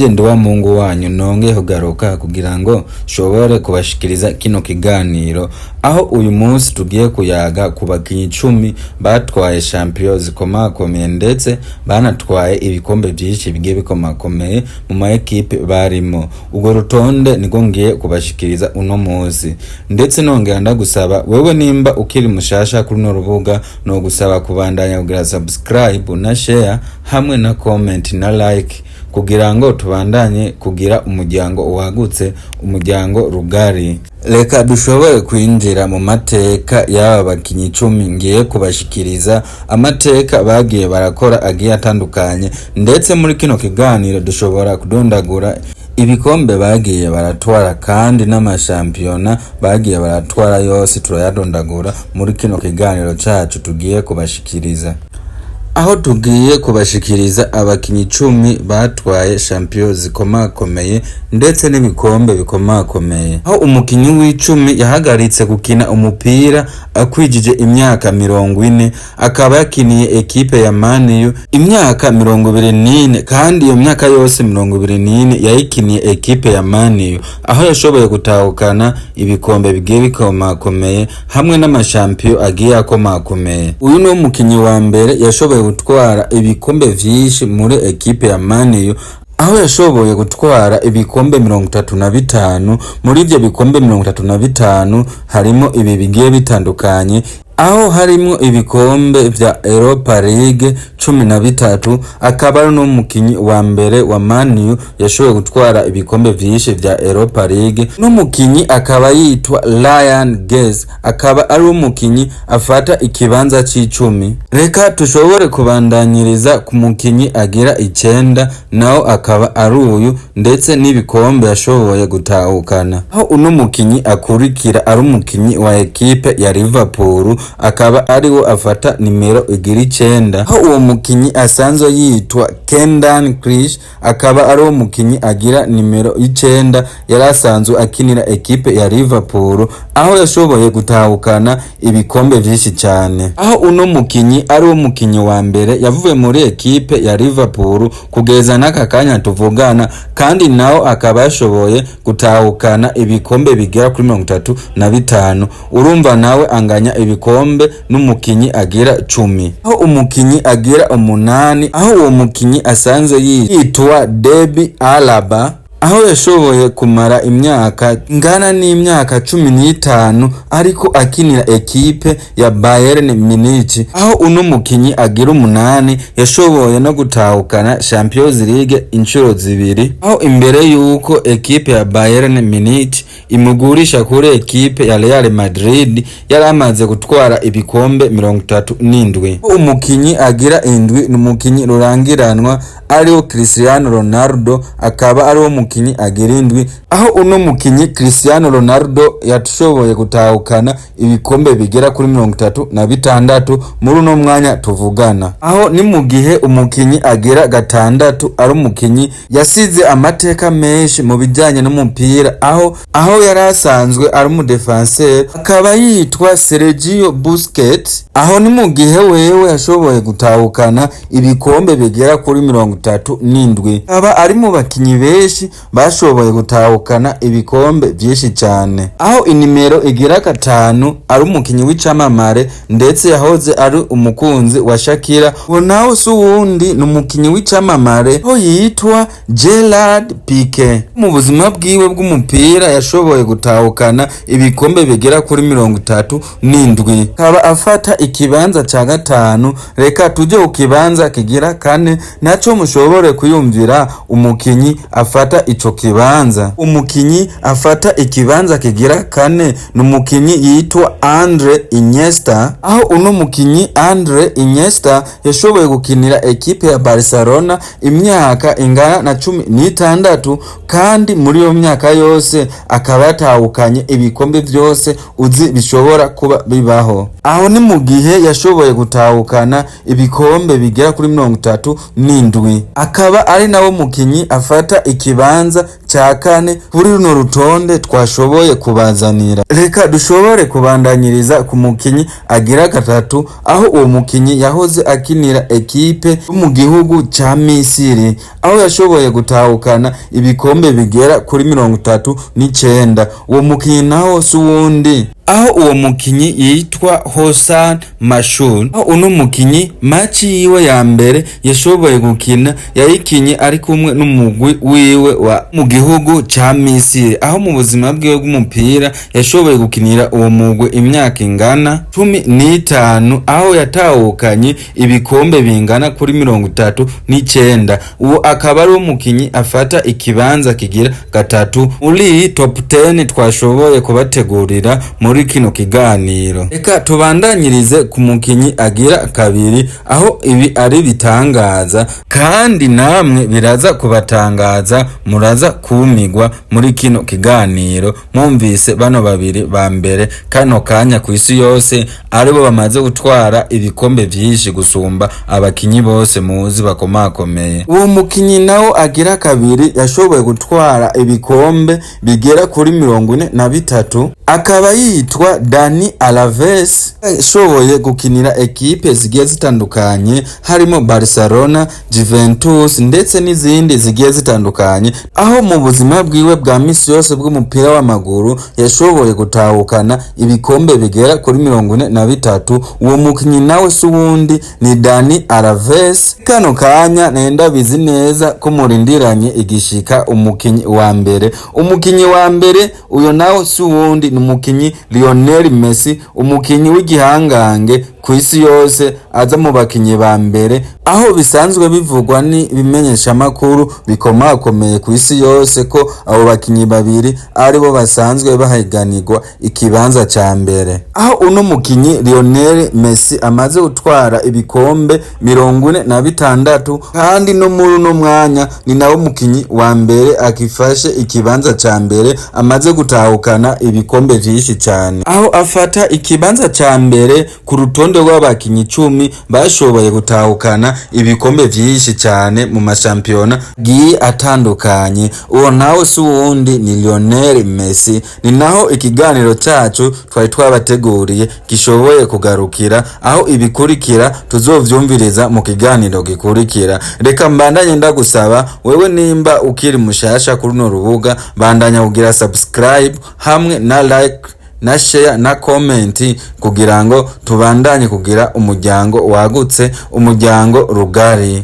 Ndi wa Mungu wanyu nonge kugaruka kugira ngo shobore kubashikiriza kino kiganiro aho uyu munsi tugiye kuyaga ku bakinyi 10 batwaye champions zikomakomeye ndetse banatwaye ibikombe byinshi bigiye bikomakomeye mu ma equipe barimo. Ubwo rutonde niko ngiye kubashikiriza uno munsi, ndetse nongera ndagusaba wewe nimba ukiri mushasha kuri no rubuga no gusaba kubandanya kugira subscribe na share hamwe na comment na like kugira ngo tubandanye kugira umuryango wagutse, umuryango rugari. Reka dushobore kwinjira mu mateka y'aba bakinyi 10 ngiye kubashikiriza amateka bagiye barakora agiye atandukanye, ndetse muri kino kiganiro dushobora kudondagura ibikombe bagiye baratwara kandi n'amashampiyona bagiye baratwara yose turayadondagura muri kino kiganiro cacu tugiye kubashikiriza. Aho tugiye kubashikiriza abakinyi 10 batwaye champions zikomakomeye ndetse n'ibikombe bikomakomeye. Aho umukinyi w'10 yahagaritse gukina umupira akwijije imyaka 40, akaba yakiniye ekipe ya Man U imyaka 24, kandi iyo myaka yose 24 yayikiniye ekipe ya Man U, aho yashoboye gutahukana ibikombe bigiye bikomakomeye hamwe n'amashampion agiye akomakomeye. Uyu ni umukinyi wa mbere yashoboye gutwara ibikombe vyinshi muri ekipe ya Man U, aho yashoboye gutwara ibikombe 35. Muri ivyo bikombe 35 harimo ibi bigiye bitandukanye, aho harimo ibikombe vya Europa League 13. Akaba ari n'umukinyi wa mbere wa Man U yashoboye gutwara ibikombe vyinshi vya Europa League. N'umukinyi akaba yitwa Ryan Giggs, akaba ari umukinyi afata ikibanza c'10. Reka tushobore kubandanyiriza ku mukinyi agira 9, naho akaba ari uyu, ndetse n'ibikombe yashoboye gutahukana. Aho uno mukinyi akurikira ari umukinyi wa ekipe ya Liverpool, akaba ariwo afata nimero 9. Aho uwo mukinyi asanzwe yitwa Kendan Krish, akaba ari uwo mukinyi agira nimero 9, yarasanzwe akinira ekipe ya Liverpool, aho yashoboye gutahukana ibikombe vyinshi cyane. Aho uno mukinyi ari uwo mukinyi wa mbere yavuye muri ekipe ya Liverpool kugeza n'aka kanya tuvugana, kandi naho akaba yashoboye gutahukana ibikombe bigera kuri 35. Urumva nawe anganya ibikombe n'umukinyi agira 10. Aho umukinyi agira 8, aho uwo mukinyi asanzwe yitwa Debe Alaba, aho yashoboye kumara imyaka ngana n'imyaka 15 ariko akinira ekipe ya Bayern Munich. Aho uno mukinyi agira 8 yashoboye no gutahukana Champions League inshuro 2. Aho imbere yuko ekipe ya Bayern Munich imugurisha kuri ekipe ya Real Madrid yaramaze gutwara ibikombe 37. Umukinyi agira 7 n'umukinyi rurangiranwa ariwo Cristiano Ronaldo, akaba ariwo mukinyi agira 7. Aho uno mukinyi Cristiano Ronaldo yashoboye gutahukana ibikombe bigera kuri 36 muri uno mwanya tuvugana. Aho ni mu gihe umukinyi agira 6 ari umukinyi yasize amateka menshi mu bijyanye n'umupira, aho yarasanzwe ari mu defenseur, akaba yitwa Sergio Busquets. Aho ni mu gihe wewe yashoboye gutahukana ibikombe bigera kuri 37. Aba ari mu bakinyi benshi bashoboye gutahukana ibikombe byinshi cyane. Aho inimero igira 5 ari umukinyi w'icamamare ndetse yahoze ari umukunzi wa Shakira, naho suwundi n'umukinyi w'icamamare ho yitwa Gerard Piqué. Mu buzima bwiwe bw'umupira yashoboye gutahukana ibikombe bigera kuri 37. Kaba afata ikibanza ca 5. Reka tuje ku kibanza kigira 4 naco mushobore kuyumvira umukinyi afata ico kibanza. Umukinyi afata ikibanza kigira 4 n'umukinyi yitwa Andre Iniesta. Aho uno mukinyi Andre Iniesta yashoboye gukinira ekipe ya Barcelona imyaka ingana na 16, kandi muri iyo myaka yose akaba yatahukanye ibikombe byose uzi bishobora kuba bibaho. Aho ni mu gihe yashoboye gutahukana ibikombe bigera kuri 37. Akaba ari nawo mukinyi afata ikibanza ca kane kuri runo rutonde twashoboye kubazanira. Reka dushobore kubandanyiriza ku mukinyi agira gatatu, aho uwo mukinyi yahoze akinira ekipe yo mu gihugu ca Misiri, aho yashoboye gutahukana ibikombe bigera kuri 39. Uwo mukinyi naho suwundi, aho uwo mukinyi yitwa Hosan Mashur. Aho uno mukinyi machi yiwe ya mbere yashoboye gukina yayikinye ari kumwe n'umugwi wiwe wa mu gihugu ca Misiri, aho mu buzima bwiwe bw'umupira yashoboye gukinira uwo mugwi imyaka ingana 15, aho yatahukanye ibikombe bingana kuri 39. Uwo akaba ari umukinyi afata ikibanza kigira gatatu muri top 10 twashoboye kubategurira muri kino kiganiro. Reka tubandanyirize ku mukinyi agira kabiri, aho ibi ari bitangaza kandi namwe biraza kubatangaza, muraza kumigwa muri kino kiganiro mwumvise bano babiri ba mbere kano kanya ku isi yose aribo bamaze gutwara ibikombe vyinshi gusumba abakinyi bose muzi bakomakomeye. Uwo mukinyi nawo agira kabiri yashoboye gutwara ibikombe bigera kuri 43, akaba yitwa Dani Alves. Yashoboye gukinira ekipe zigiye zitandukanye harimo Barcelona, Juventus ndetse n'izindi zigiye zitandukanye, aho mu buzima bwiwe bwa misi yose bw'umupira w'amaguru yashoboye gutahukana ibikombe bigera kuri 43. Uwo mukinyi nawe suwundi ni Dani Alves. Kano kanya nenda bizi neza ko murindiranye igishika umukinyi wa mbere. Umukinyi wa mbere uyo nawe suwundi ni umukinyi Lionel Messi, umukinyi w'igihangange ku isi yose aza mu bakinyi ba mbere, aho bisanzwe bivugwa ni bimenyesha makuru bikomakomeye ku isi yose ko abo bakinyi babiri aribo basanzwe bahiganirwa ikibanza ca mbere. Aho uno mukinyi Lionel Messi amaze gutwara ibikombe 46, kandi no muri uno mwanya ni nawo mukinyi wa mbere akifashe ikibanza ca mbere amaze gutahukana ibikombe vyinshi cyane, aho afata ikibanza ca mbere ku rutonde rw'abakinyi 10 bashoboye gutahukana ibikombe vyinshi cyane mu mashampiyona giye atandukanye. Uwo nawe suwundi ni Lionel Messi. Ni naho ikiganiro cyacu twari twabateguriye gishoboye kugarukira, aho ibikurikira tuzovyumviriza mu kiganiro gikurikira. Reka mbandanye ndagusaba wewe nimba ukiri mushasha kuri no rubuga, bandanya kugira subscribe hamwe na like na share na comment kugira ngo tubandanye kugira umuryango wagutse, umuryango rugari.